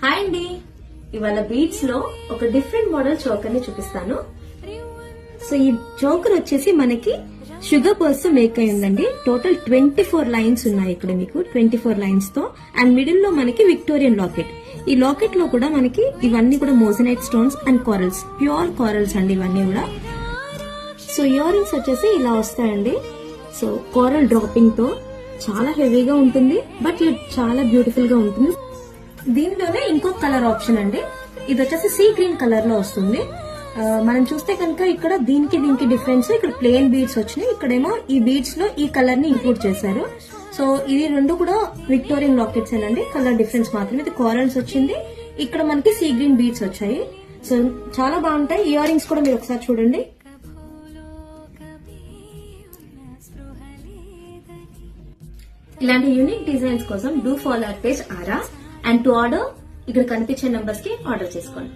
Hi అండి, ఇవాళ beads లో ఒక డిఫరెంట్ మోడల్ చోకర్ ని చూపిస్తాను. సో ఈ చోకర్ వచ్చేసి మనకి షుగర్ పర్స్ తో మేక్ అయిందండి. టోటల్ 24 లైన్స్ ఉన్నాయి ఇక్కడ మీకు, 24 లైన్స్ తో. అండ్ మిడిల్ లో మనకి విక్టోరియన్ లాకెట్. ఈ లాకెట్ లో కూడా మనకి ఇవన్నీ కూడా moissanite stones and corals, pure corals అండి ఇవన్నీ కూడా. సో ఇయర్ రింగ్స్ వచ్చేసి ఇలా వస్తాయండి. సో కారల్ డ్రాపింగ్ తో చాలా హెవీగా ఉంటుంది, బట్ చాలా బ్యూటిఫుల్ గా ఉంటుంది. దీనిలోనే ఇంకొక కలర్ ఆప్షన్ అండి, ఇది వచ్చేసి సీ గ్రీన్ కలర్ లో వస్తుంది. మనం చూస్తే కనుక ఇక్కడ దీనికి డిఫరెన్స్, ఇక్కడ ప్లెయిన్ బీడ్స్ వచ్చినాయి, ఇక్కడేమో ఈ బీడ్స్ లో ఈ కలర్ ని ఇంక్లూడ్ చేశారు. సో ఇది రెండు కూడా విక్టోరియన్ లాకెట్స్ అండి, కలర్ డిఫరెన్స్ మాత్రమే. ఇది కారల్స్ వచ్చింది, ఇక్కడ మనకి సీ గ్రీన్ బీడ్స్ వచ్చాయి. సో చాలా బాగుంటాయి. ఇయర్ రింగ్స్ కూడా మీరు ఒకసారి చూడండి. ఇలాంటి యూనిక్ డిజైన్స్ కోసం do follow our page aura. And to order ఇక్కడ కనిపించే నంబర్స్ కి ఆర్డర్ చేసుకోండి.